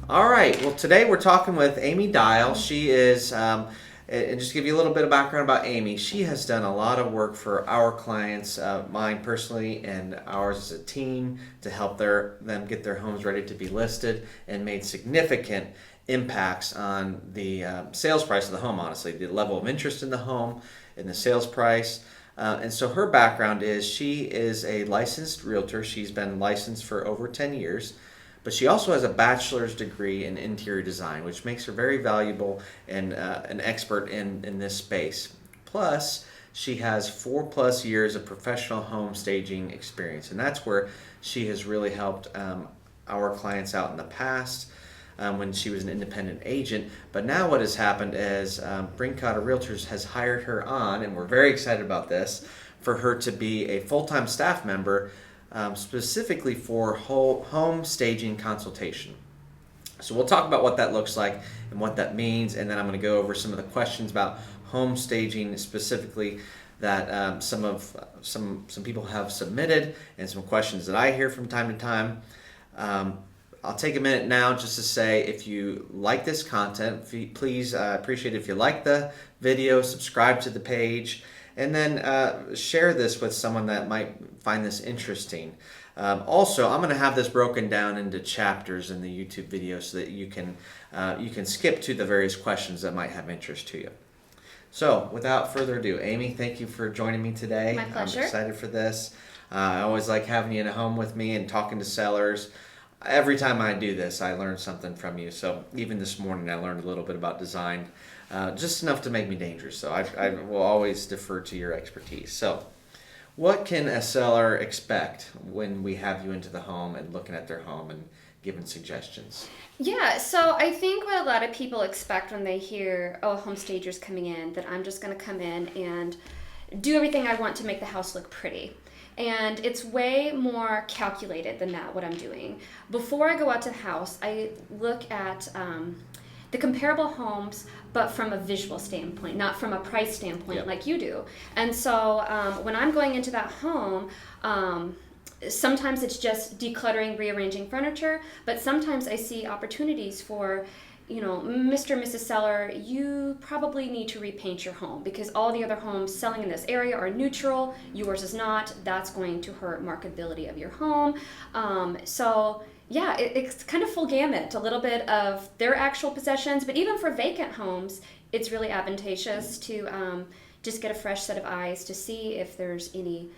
All right. Well, today we're talking with Aimee Dial. She is, and just to give you a little bit of background about Aimee, she has done a lot of work for our clients, mine personally, and ours as a team to help them get their homes ready to be listed, and made significant impacts on the sales price of the home. Honestly, the level of interest in the home, and the sales price. And so her background is she is a licensed realtor. She's been licensed for over 10 years. But she also has a bachelor's degree in interior design, which makes her very valuable and an expert in this space. Plus, she has 4+ years of professional home staging experience, and that's where she has really helped our clients out in the past when she was an independent agent. But now what has happened is Brinkoetter Realtors has hired her on, and we're very excited about this, for her to be a full-time staff member specifically for home staging consultation. So we'll talk about what that looks like and what that means, and then I'm going to go over some of the questions about home staging specifically that some people have submitted, and some questions that I hear from time to time. I'll take a minute now just to say, if you like this content, please appreciate it if you like the video, subscribe to the page, and then share this with someone that might find this interesting. Also, I'm going to have this broken down into chapters in the YouTube video so that you can skip to the various questions that might have interest to you. So, without further ado, Aimee, thank you for joining me today. My pleasure. I'm excited for this. I always like having you in a home with me and talking to sellers. Every time I do this, I learn something from you. So even this morning, I learned a little bit about design, just enough to make me dangerous. So I will always defer to your expertise. So what can a seller expect when we have you into the home and looking at their home and giving suggestions? Yeah, so I think what a lot of people expect when they hear, oh, home stagers coming in, that I'm just going to come in and do everything I want to make the house look pretty. And it's way more calculated than that, what I'm doing. Before I go out to the house, I look at the comparable homes, but from a visual standpoint, not from a price standpoint. Yep. Like you do. And so when I'm going into that home, sometimes it's just decluttering, rearranging furniture, but sometimes I see opportunities for, Mr. and Mrs. Seller, you probably need to repaint your home because all the other homes selling in this area are neutral. Yours is not. That's going to hurt marketability of your home. It's kind of full gamut. A little bit of their actual possessions, but even for vacant homes, it's really advantageous to just get a fresh set of eyes to see if there's any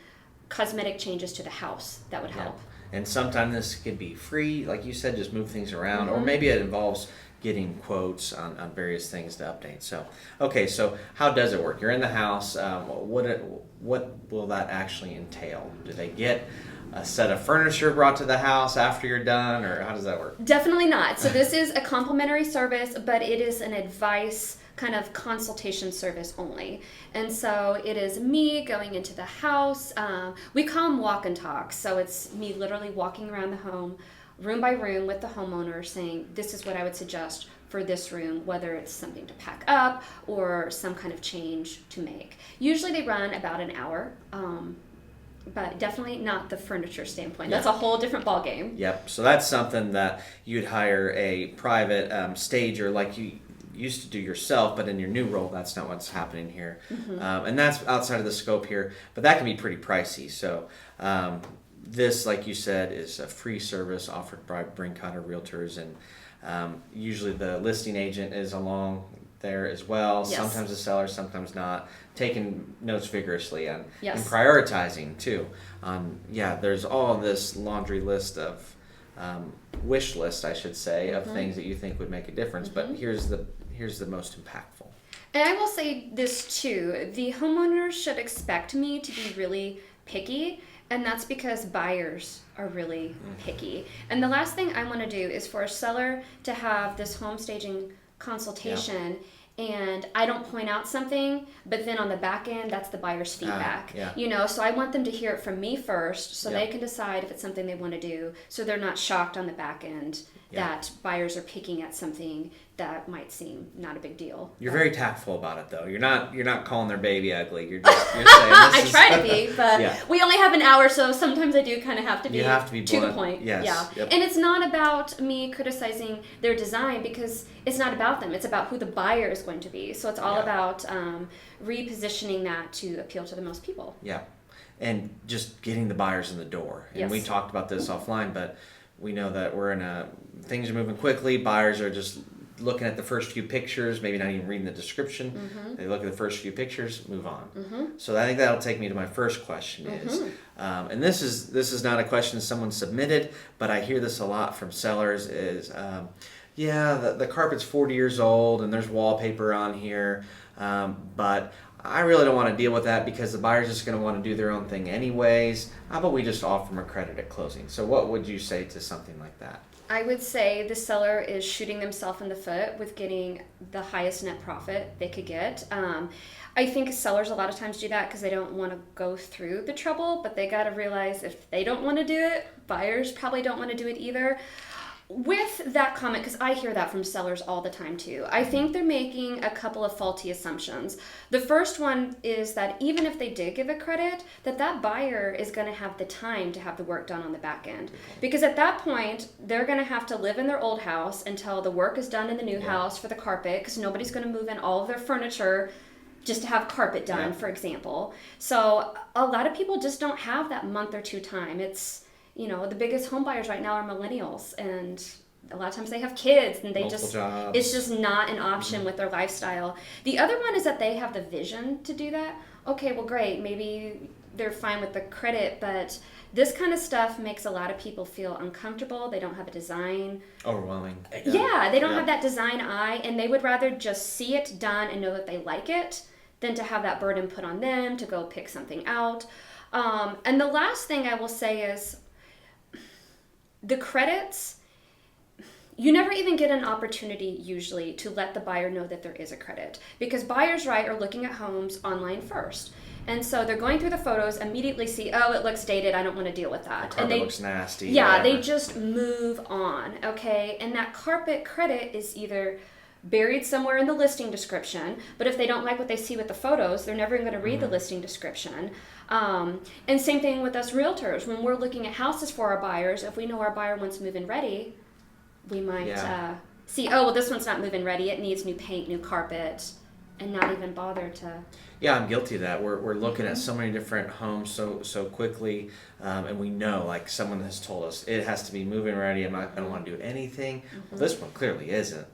cosmetic changes to the house that would help. And sometimes this could be free, like you said, just move things around, or maybe it involves getting quotes on various things to update. So how does it work? You're in the house. What will that actually entail? Do they get a set of furniture brought to the house after you're done, or how does that work? Definitely not. So this is a complimentary service, but it is an advice kind of consultation service only. And so it is me going into the house. We call them walk and talk. So it's me literally walking around the home, room by room with the homeowner, saying, this is what I would suggest for this room, whether it's something to pack up or some kind of change to make. Usually they run about an hour, but definitely not the furniture standpoint. That's a whole different ballgame. Yep. So that's something that you'd hire a private stager like you used to do yourself, but in your new role, that's not what's happening here. And that's outside of the scope here, but that can be pretty pricey. So this, like you said, is a free service offered by Brinkoetter Realtors, and usually the listing agent is along there as well. Yes. Sometimes the seller, sometimes not. Taking notes vigorously and prioritizing too. There's all this laundry list of wish list, I should say, of things that you think would make a difference. But here's the most impactful. And I will say this too: the homeowners should expect me to be really picky. And that's because buyers are really picky. And the last thing I want to do is for a seller to have this home staging consultation and I don't point out something, but then on the back end, that's the buyer's feedback. So I want them to hear it from me first so they can decide if it's something they want to do, so they're not shocked on the back end that buyers are picking at something that might seem not a big deal. You're very tactful about it, though. You're not calling their baby ugly. You're saying this I try to be, but we only have an hour, so sometimes I do kind of have to be, to the point. Yes. Yeah. Yep. And it's not about me criticizing their design, because it's not about them. It's about who the buyer is going to be. So it's all about repositioning that to appeal to the most people. Yeah. And just getting the buyers in the door. And we talked about this offline, but we know that things are moving quickly. Buyers are just looking at the first few pictures, maybe not even reading the description. They look at the first few pictures, move on. So I think that'll take me to my first question is, and this is not a question someone submitted, but I hear this a lot from sellers is, the carpet's 40 years old and there's wallpaper on here, but I really don't want to deal with that because the buyer's just going to want to do their own thing anyways. How about we just offer them a credit at closing? So what would you say to something like that? I would say the seller is shooting themselves in the foot with getting the highest net profit they could get. I think sellers a lot of times do that because they don't want to go through the trouble, but they got to realize if they don't want to do it, buyers probably don't want to do it either. With that comment, because I hear that from sellers all the time too, I think they're making a couple of faulty assumptions. The first one is that even if they did give a credit, that buyer is going to have the time to have the work done on the back end. Because at that point, they're going to have to live in their old house until the work is done in the new house for the carpet, because nobody's going to move in all of their furniture just to have carpet done, for example. So a lot of people just don't have that month or two time. It's the biggest home buyers right now are millennials, and a lot of times they have kids and it's just not an option with their lifestyle. The other one is that they have the vision to do that. Okay, well, great. Maybe they're fine with the credit, but this kind of stuff makes a lot of people feel uncomfortable. They don't have a design. Overwhelming. Yeah, they don't have that design eye, and they would rather just see it done and know that they like it than to have that burden put on them to go pick something out. And the last thing I will say is, the credits, you never even get an opportunity usually to let the buyer know that there is a credit, because buyers, are looking at homes online first. And so they're going through the photos, immediately see, oh, it looks dated, I don't want to deal with that. The carpet looks nasty. Yeah, whatever. they just move on, okay? And that carpet credit is either buried somewhere in the listing description, but if they don't like what they see with the photos, they're never going to read the listing description. And same thing with us realtors. When we're looking at houses for our buyers, if we know our buyer wants move-in ready, we might see, oh, well, this one's not move-in ready. It needs new paint, new carpet, and not even bother to... Yeah, I'm guilty of that. We're looking at so many different homes so quickly, and we know, like someone has told us, it has to be move-in ready. I don't want to do anything. Well, this one clearly isn't.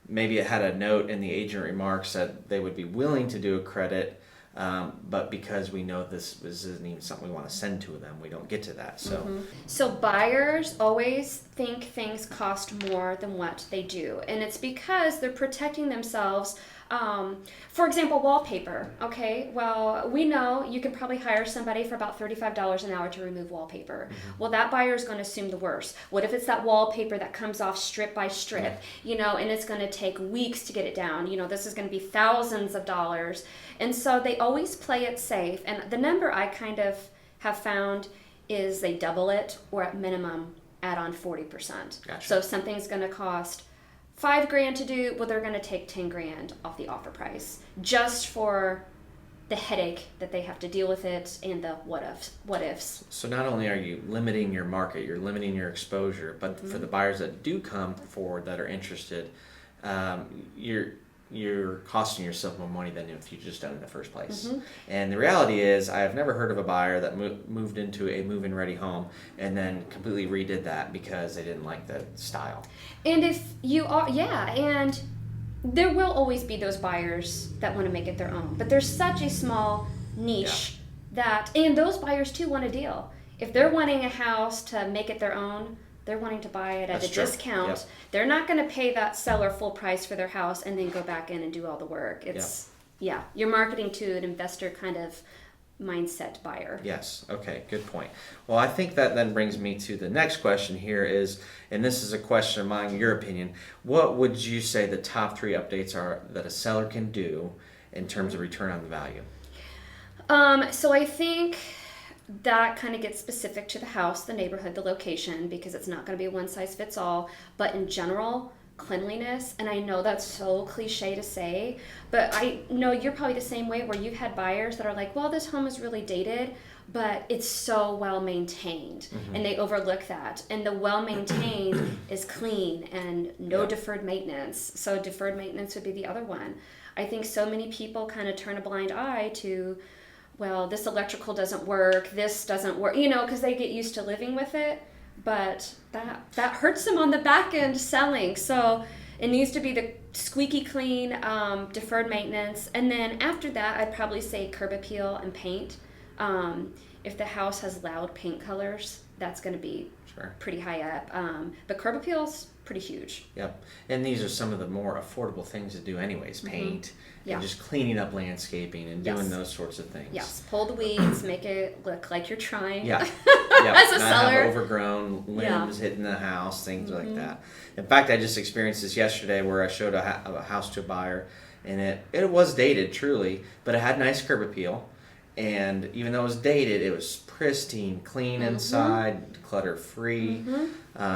Maybe it had a note in the agent remarks that they would be willing to do a credit, but because we know this isn't even something we want to send to them, we don't get to that. So buyers always think things cost more than what they do, and it's because they're protecting themselves. For example, wallpaper. Okay, well, we know you can probably hire somebody for about $35 an hour to remove wallpaper. Well, that buyer is going to assume the worst. What if it's that wallpaper that comes off strip by strip, and it's going to take weeks to get it down? This is going to be thousands of dollars. And so they always play it safe. And the number I kind of have found is they double it, or at minimum add on 40%. Gotcha. So if something's going to cost $5,000 to do, well, they're going to take $10,000 off the offer price just for the headache that they have to deal with it and the what ifs. So not only are you limiting your market, you're limiting your exposure, but for the buyers that do come forward that are interested, you're costing yourself more money than if you just done it in the first place. And the reality is, I have never heard of a buyer that moved into a move-in ready home and then completely redid that because they didn't like the style. And if you are, and there will always be those buyers that want to make it their own, but there's such a small niche and those buyers too want a deal. If they're wanting a house to make it their own, they're wanting to buy it at a discount. Yep. They're not going to pay that seller full price for their house and then go back in and do all the work. You're marketing to an investor kind of mindset buyer. Yes. Okay. Good point. Well, I think that then brings me to the next question here is, and this is a question of mine, your opinion, what would you say the top 3 updates are that a seller can do in terms of return on the value? So I think that kind of gets specific to the house, the neighborhood, the location, because it's not going to be one size fits all. But in general, cleanliness, and I know that's so cliche to say, but I know you're probably the same way, where you've had buyers that are like, well, this home is really dated, but it's so well maintained, and they overlook that. And the well maintained is clean and no deferred maintenance. So deferred maintenance would be the other one. I think so many people kind of turn a blind eye to, well, this electrical doesn't work, this doesn't work, because they get used to living with it, but that hurts them on the back end selling. So it needs to be the squeaky clean, deferred maintenance. And then after that, I'd probably say curb appeal and paint. If the house has loud paint colors, that's going to be pretty high up. But curb appeal's pretty huge. Yep. And these are some of the more affordable things to do anyways. Paint and just cleaning up landscaping and doing those sorts of things. Yes. Pull the weeds, make it look like you're trying. Yeah. As a not seller. have overgrown limbs hitting the house, things like that. In fact, I just experienced this yesterday where I showed a house to a buyer, and it was dated, truly, but it had nice curb appeal. And even though it was dated, it was pristine, clean inside, clutter-free.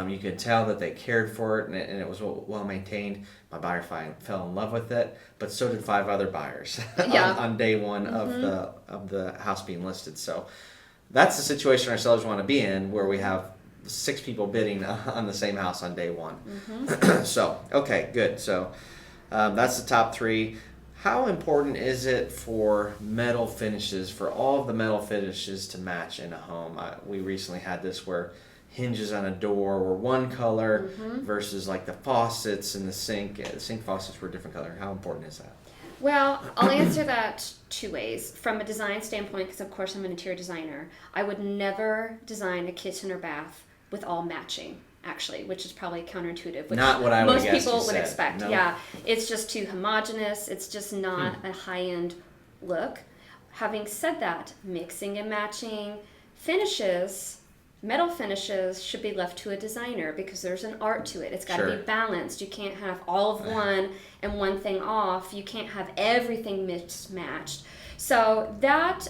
You could tell that they cared for it, and it was well maintained. My buyer fell in love with it, but so did 5 other buyers on day one of the house being listed. So that's the situation our sellers want to be in, where we have 6 people bidding on the same house on day one. So, okay, good. So that's the top 3. How important is it for metal finishes, for all of the metal finishes to match in a home? We recently had this where hinges on a door were one color versus like the faucets and the sink faucets were a different color. How important is that? Well, I'll answer that 2 ways. From a design standpoint, because of course I'm an interior designer, I would never design a kitchen or bath with all matching, actually, which is probably counterintuitive. Which not what I would most guess people you would said. expect. No. Yeah, it's just too homogeneous. It's just not a high-end look. Having said that, mixing and matching finishes, metal finishes, should be left to a designer, because there's an art to it. It's got to be balanced. You can't have all of one and one thing off. You can't have everything mismatched. So that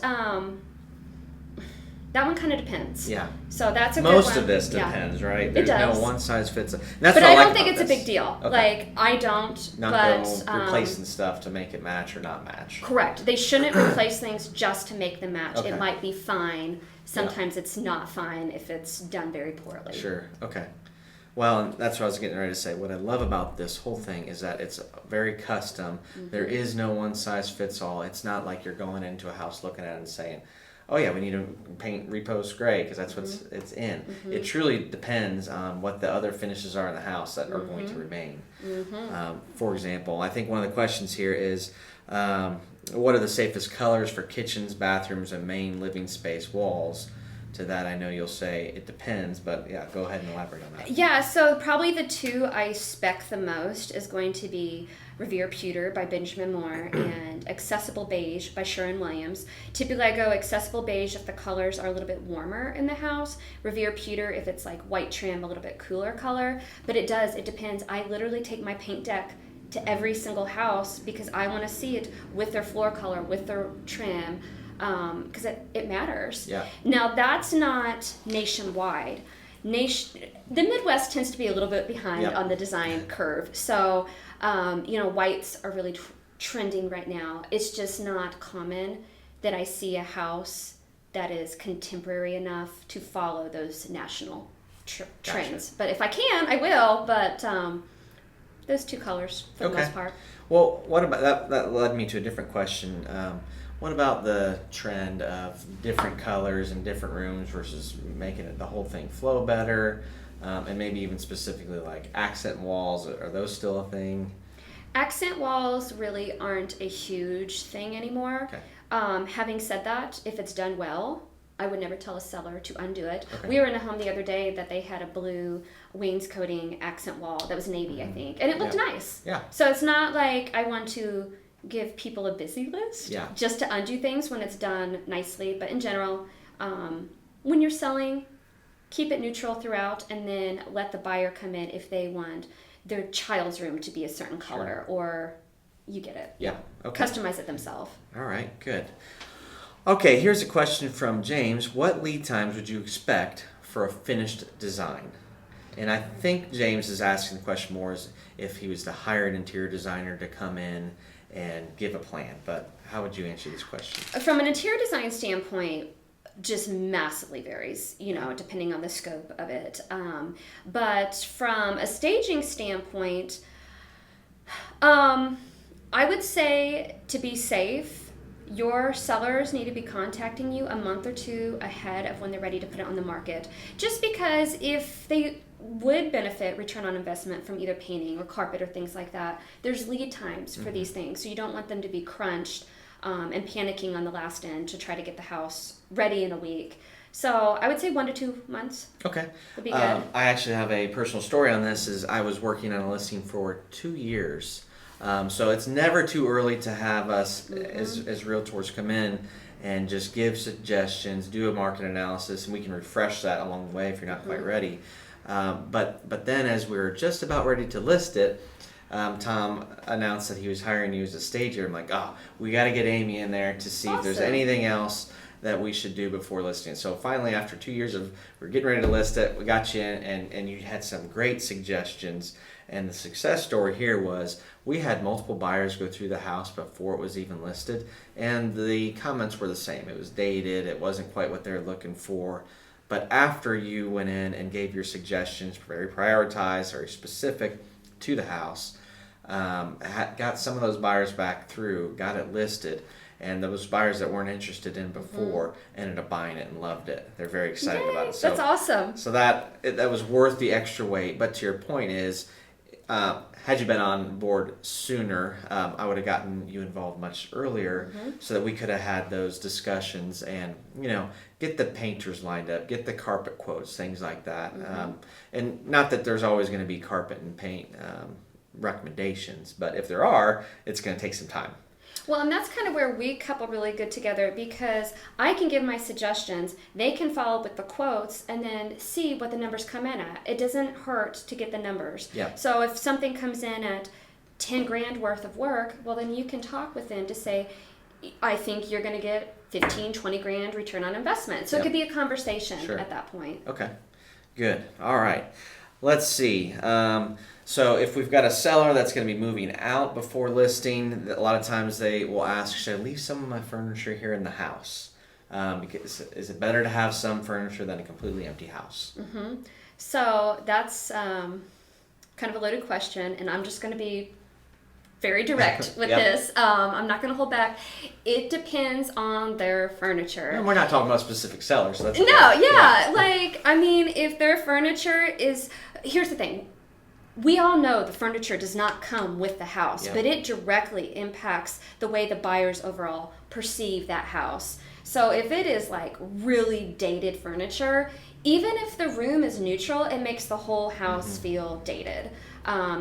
one kind of depends. Yeah. So that's a good one. Most of this depends, right? There's it does. No one size fits all. But I don't think it's a big deal. Okay. Like, I don't. Not go replacing stuff to make it match or not match. Correct. They shouldn't replace things just to make them match. Okay. It might be fine. Sometimes it's not fine if it's done very poorly. Sure. Okay. Well, and that's what I was getting ready to say. What I love about this whole thing is that it's very custom. There is no one size fits all. It's not like you're going into a house looking at it and saying, oh yeah, we need to paint repost gray because that's what's it's in. It truly depends on what the other finishes are in the house that are going to remain. For example, I think one of the questions here is, what are the safest colors for kitchens, bathrooms, and main living space walls? To that, I know you'll say it depends, but yeah, go ahead and elaborate on that. Yeah, so probably the 2 I spec the most is going to be Revere Pewter by Benjamin Moore and Accessible Beige by Sherwin-Williams. Typically I go Accessible Beige if the colors are a little bit warmer in the house. Revere Pewter if it's like white trim, a little bit cooler color. But it depends. I literally take my paint deck to every single house because I want to see it with their floor color, with their trim, because it matters. Yeah. Now that's not nationwide. The Midwest tends to be a little bit behind on the design curve. So, whites are really trending right now. It's just not common that I see a house that is contemporary enough to follow those national trends. But if I can, I will. But those 2 colors for the most part. Well, what about that? That led me to a different question. What about the trend of different colors in different rooms versus making the whole thing flow better, and maybe even specifically like accent walls? Are those still a thing? Accent walls really aren't a huge thing anymore. Okay. Having said that, if it's done well, I would never tell a seller to undo it. Okay. We were in a home the other day that they had a blue wainscoting accent wall that was navy, I think, and it looked nice. Yeah. So it's not like I want to give people a busy list just to undo things when it's done nicely. But in general, when you're selling, keep it neutral throughout, and then let the buyer come in if they want their child's room to be a certain color, or you get it. Yeah. Okay. Customize it themselves. All right. Good. Okay, here's a question from James. What lead times would you expect for a finished design? And I think James is asking the question more as if he was to hire an interior designer to come in and give a plan. But how would you answer this question? From an interior design standpoint, just massively varies, depending on the scope of it. But from a staging standpoint, I would say to be safe, your sellers need to be contacting you a month or two ahead of when they're ready to put it on the market. Just because if they would benefit return on investment from either painting or carpet or things like that, there's lead times for these things. So you don't want them to be crunched and panicking on the last end to try to get the house ready in a week. So I would say 1 to 2 months. Okay. Would be good. I actually have a personal story on this. Is I was working on a listing for 2 years. So it's never too early to have us as realtors come in and just give suggestions, do a market analysis, and we can refresh that along the way if you're not quite ready. But then as we were just about ready to list it, Tom announced that he was hiring you as a stager. I'm like, we got to get Aimee in there to see if there's anything else that we should do before listing. So finally, after 2 years of we're getting ready to list it, we got you in, and you had some great suggestions. And the success story here was we had multiple buyers go through the house before it was even listed, and the comments were the same. It was dated, it wasn't quite what they're looking for. But after you went in and gave your suggestions, very prioritized, very specific to the house, got some of those buyers back through, got it listed, and those buyers that weren't interested in before ended up buying it and loved it. They're very excited about it. So, that's awesome. So that was worth the extra weight. But to your point is, had you been on board sooner, I would have gotten you involved much earlier so that we could have had those discussions and, get the painters lined up, get the carpet quotes, things like that. And not that there's always going to be carpet and paint recommendations, but if there are, it's going to take some time. Well, and that's kind of where we couple really good together, because I can give my suggestions, they can follow with the quotes, and then see what the numbers come in at. It doesn't hurt to get the numbers. Yep. So if something comes in at 10 grand worth of work, well, then you can talk with them to say, I think you're going to get 15, 20 grand return on investment. So it could be a conversation at that point. Okay, good. All right. Let's see. So if we've got a seller that's going to be moving out before listing, a lot of times they will ask, should I leave some of my furniture here in the house? Because is it better to have some furniture than a completely empty house? So that's kind of a loaded question, and I'm just going to be very direct with this. I'm not going to hold back. It depends on their furniture. And we're not talking about specific sellers. So that's okay. If their furniture is... Here's the thing. We all know the furniture does not come with the house, but it directly impacts the way the buyers overall perceive that house. So if it is like really dated furniture, even if the room is neutral, it makes the whole house feel dated.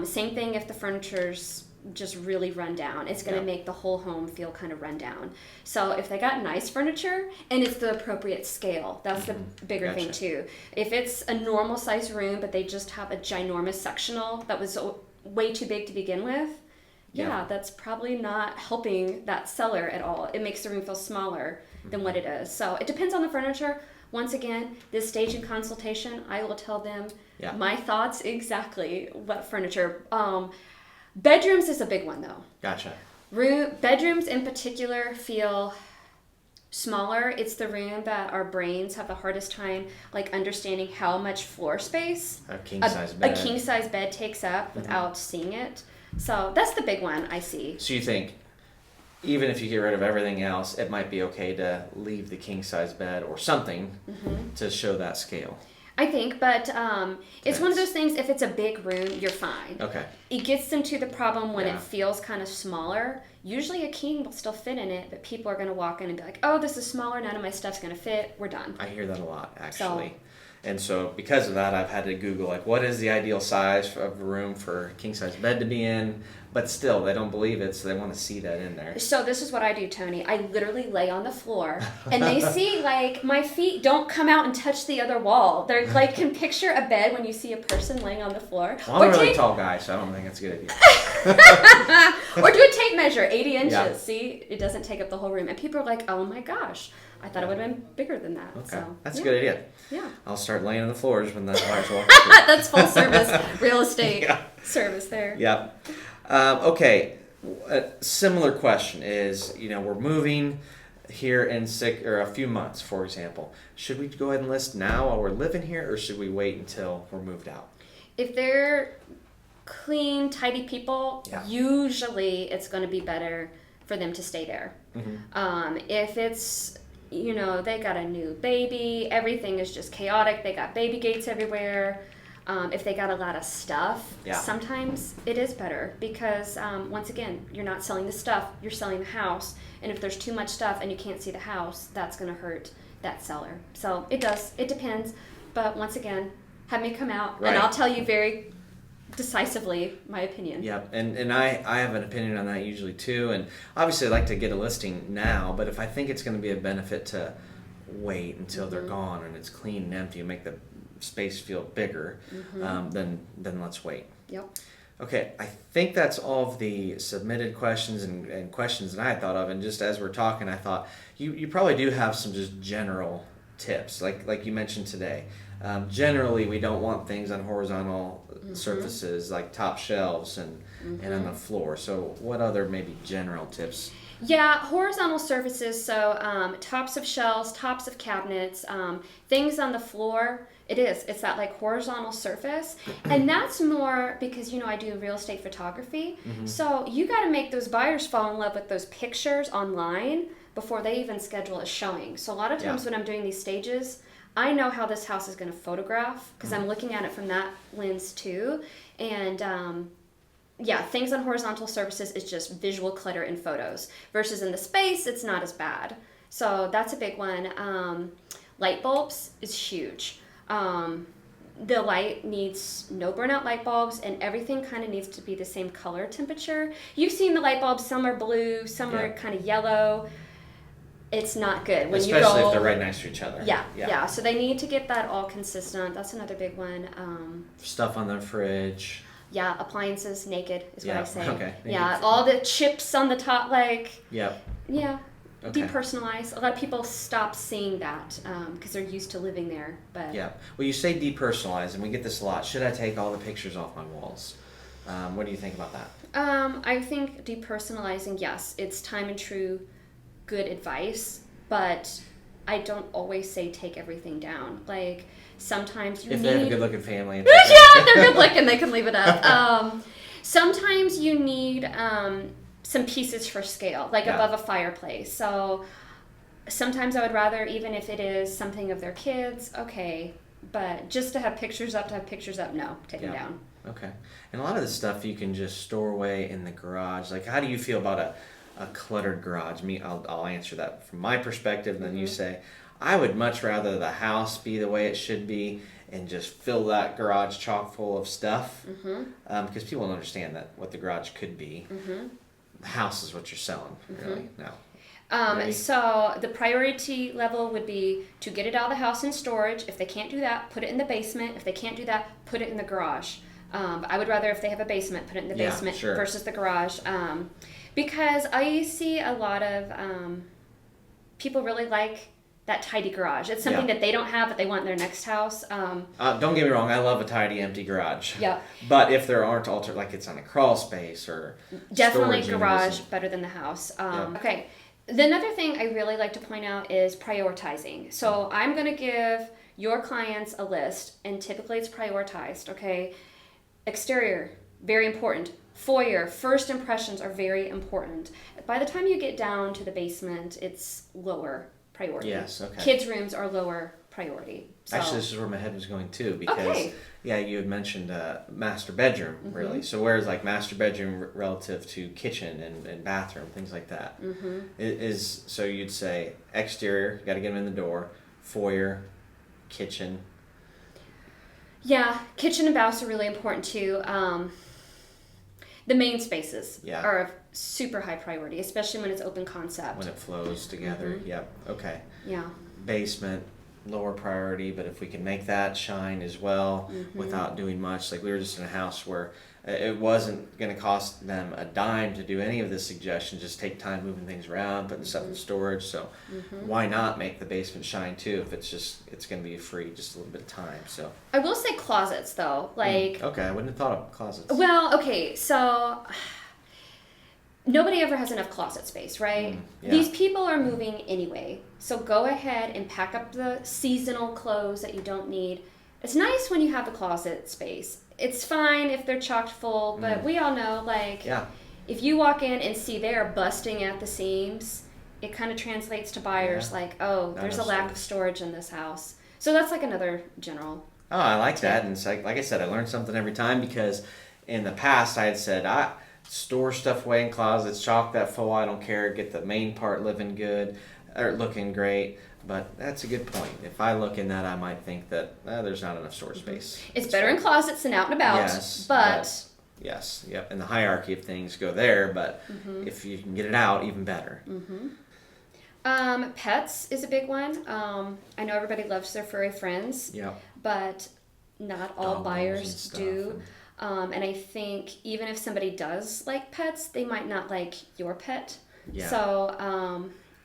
Same thing if the furniture's just really run down. It's going to make the whole home feel kind of run down. So if they got nice furniture and it's the appropriate scale, that's the bigger thing too. If it's a normal size room but they just have a ginormous sectional that was way too big to begin with, that's probably not helping that seller at all. It makes the room feel smaller than what it is. So it depends on the furniture. Once again, this staging consultation, I will tell them my thoughts exactly what furniture. Bedrooms is a big one, though. Gotcha. Bedrooms in particular feel smaller. It's the room that our brains have the hardest time understanding how much floor space a king-size bed takes up without seeing it. So that's the big one I see. So you think even if you get rid of everything else, it might be okay to leave the king-size bed or something to show that scale? I think, but it's one of those things, if it's a big room, you're fine. Okay. It gets them to the problem when it feels kind of smaller. Usually a king will still fit in it, but people are going to walk in and be like, oh, this is smaller, none of my stuff's going to fit, we're done. I hear that a lot, actually. And so because of that, I've had to Google, like, what is the ideal size of a room for a king-size bed to be in? But still, they don't believe it, so they want to see that in there. So this is what I do, Tony. I literally lay on the floor, and they see, like, my feet don't come out and touch the other wall. They're like, can picture a bed when you see a person laying on the floor. Well, I'm a really tall guy, so I don't think it's a good idea. Or do a tape measure, 80 inches. Yeah. See, it doesn't take up the whole room. And people are like, oh my gosh, I thought it would have been bigger than that. Okay, So, that's a good idea. Yeah. I'll start laying on the floors when the buyers walk through. That's full service real estate service there. Yep. Okay. A similar question is, we're moving here in a few months, for example. Should we go ahead and list now while we're living here, or should we wait until we're moved out? If they're clean, tidy people, Yeah. usually it's going to be better for them to stay there. Mm-hmm. If it's, they got a new baby, everything is just chaotic, they got baby gates everywhere. If they got a lot of stuff, sometimes it is better because, once again, you're not selling the stuff, you're selling the house. And if there's too much stuff and you can't see the house, that's going to hurt that seller. So it depends. But once again, have me come out and I'll tell you very decisively my opinion. Yep, and I have an opinion on that usually too. And obviously I'd like to get a listing now, but if I think it's going to be a benefit to wait until they're gone and it's clean and empty and make the space feel bigger, then let's wait. Yep. Okay, I think that's all of the submitted questions and questions that I had thought of. And just as we're talking, I thought you probably do have some just general tips, like you mentioned today. Generally, we don't want things on horizontal surfaces like top shelves and on the floor. So what other maybe general tips? Yeah, horizontal surfaces, so tops of shelves, tops of cabinets, things on the floor. It's that like horizontal surface. And that's more because, I do real estate photography. So you got to make those buyers fall in love with those pictures online before they even schedule a showing. So a lot of times when I'm doing these stages, I know how this house is going to photograph because I'm looking at it from that lens too. And things on horizontal surfaces is just visual clutter in photos versus in the space, it's not as bad. So that's a big one. Light bulbs is huge. The light needs no burnout light bulbs, and everything kind of needs to be the same color temperature. You've seen the light bulbs, some are blue, some are kind of yellow. It's not good when especially if they're right next to each other. Yeah. So they need to get that all consistent. That's another big one. Stuff on the fridge. Yeah, appliances naked is what I say. Okay. Yeah, all the chips on the top, Yeah. Okay. Depersonalize. A lot of people stop seeing that because they're used to living there. But yeah. Well, you say depersonalize, and we get this a lot. Should I take all the pictures off my walls? What do you think about that? I think depersonalizing, yes, it's time and true good advice, but I don't always say take everything down. Like sometimes you if they have a good looking family. They're good looking, they can leave it up. Sometimes you need some pieces for scale, like above a fireplace. So sometimes I would rather, even if it is something of their kids, okay, but just to have pictures up, no, take them down. Okay. And a lot of the stuff you can just store away in the garage. Like, how do you feel about a cluttered garage? I'll answer that from my perspective, and then you say, I would much rather the house be the way it should be and just fill that garage chock full of stuff, because people don't understand that what the garage could be. The house is what you're selling, really. No. So the priority level would be to get it out of the house in storage. If they can't do that, put it in the basement. If they can't do that, put it in the garage. I would rather, if they have a basement, put it in the basement versus the garage. Because I see a lot of people really like that tidy garage. It's something that they don't have, but they want in their next house. Don't get me wrong, I love a tidy, empty garage. Yeah. But if there aren't like it's on a crawl space or definitely garage better than the house. Okay. Another thing I really like to point out is prioritizing. So I'm going to give your clients a list, and typically it's prioritized, okay? Exterior, very important. Foyer, first impressions are very important. By the time you get down to the basement, it's lower priority. Yes, okay. Kids' rooms are lower priority. So. Actually, this is where my head was going too, because you had mentioned master bedroom, really. So where's like master bedroom relative to kitchen and bathroom, things like that? So you'd say exterior, got to get them in the door, foyer, kitchen, Yeah, kitchen and baths are really important too. The main spaces are of super high priority, especially when it's open concept. When it flows together. Yep. Okay. Yeah. Basement, lower priority, but if we can make that shine as well without doing much, like we were just in a house where it wasn't going to cost them a dime to do any of the suggestions, just take time moving things around, putting stuff in storage. So why not make the basement shine too if it's going to be free, just a little bit of time. So I will say closets though, like okay, I wouldn't have thought of closets. well, okay, so nobody ever has enough closet space, right? Yeah. These people are moving anyway. So go ahead and pack up the seasonal clothes that you don't need. It's nice when you have the closet space. It's fine if they're chocked full, but we all know, like, if you walk in and see they are busting at the seams, it kind of translates to buyers like, oh, there's a lack of storage in this house. So that's like another general. Oh, I like that. And it's like I said, I learned something every time, because in the past I had said, I store stuff away in closets, chalk that full, I don't care, get the main part living good or looking great. But that's a good point. If I look in that, I might think that there's not enough storage space. It's better in closets than out and about. Yes, but yes, yep. And the hierarchy of things go there, but if you can get it out, even better. Pets is a big one. I know everybody loves their furry friends, but not all buyers do. And I think even if somebody does like pets, they might not like your pet. Yeah. So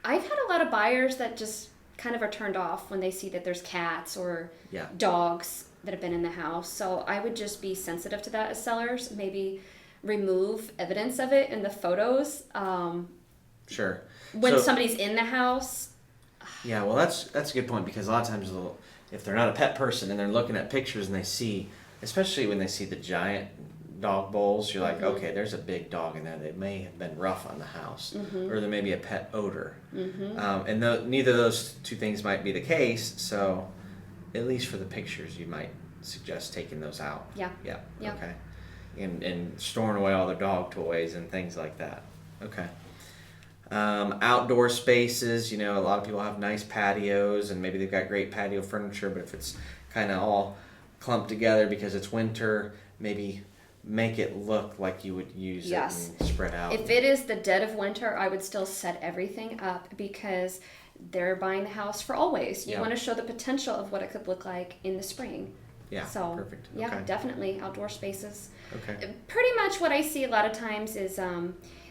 I've had a lot of buyers that just kind of are turned off when they see that there's cats or dogs that have been in the house. So I would just be sensitive to that as sellers. Maybe remove evidence of it in the photos. Sure. When somebody's in the house. Yeah, well, that's a good point, because a lot of times if they're not a pet person and they're looking at pictures and they see, especially when they see the giant dog bowls, you're like, okay, there's a big dog in there. They may have been rough on the house, or there may be a pet odor. And neither of those two things might be the case, so at least for the pictures, you might suggest taking those out. Yeah. Okay. And storing away all the dog toys and things like that. Okay. Outdoor spaces, a lot of people have nice patios, and maybe they've got great patio furniture, but if it's kind of all clumped together because it's winter, maybe make it look like you would use it and spread out. If it is the dead of winter, I would still set everything up, because they're buying the house for always. You want to show the potential of what it could look like in the spring. Yeah, so, perfect. Yeah, okay. Definitely outdoor spaces. Okay. Pretty much what I see a lot of times is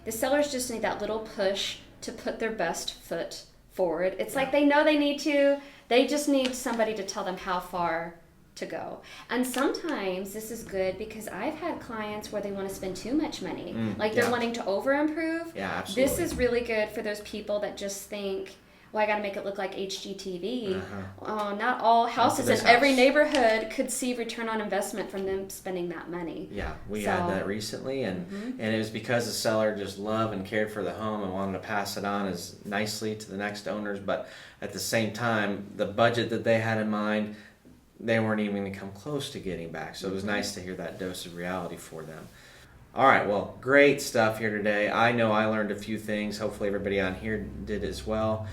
the sellers just need that little push to put their best foot forward. It's like they know they need to. They just need somebody to tell them how far to go. And sometimes this is good, because I've had clients where they want to spend too much money. They're wanting to over improve. Yeah, absolutely. This is really good for those people that just think, well, I got to make it look like HGTV. Not all houses in every neighborhood could see return on investment from them spending that money. Yeah, we had that recently, and it was because the seller just loved and cared for the home and wanted to pass it on as nicely to the next owners, but at the same time, the budget that they had in mind, they weren't even going to come close to getting back. So it was nice to hear that dose of reality for them. All right, well, great stuff here today. I know I learned a few things. Hopefully everybody on here did as well.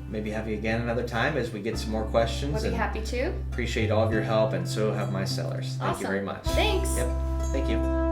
Maybe have you again another time as we get some more questions. We'll be happy to. Appreciate all of your help, and so have my sellers. Thank you very much. Thanks. Yep, thank you.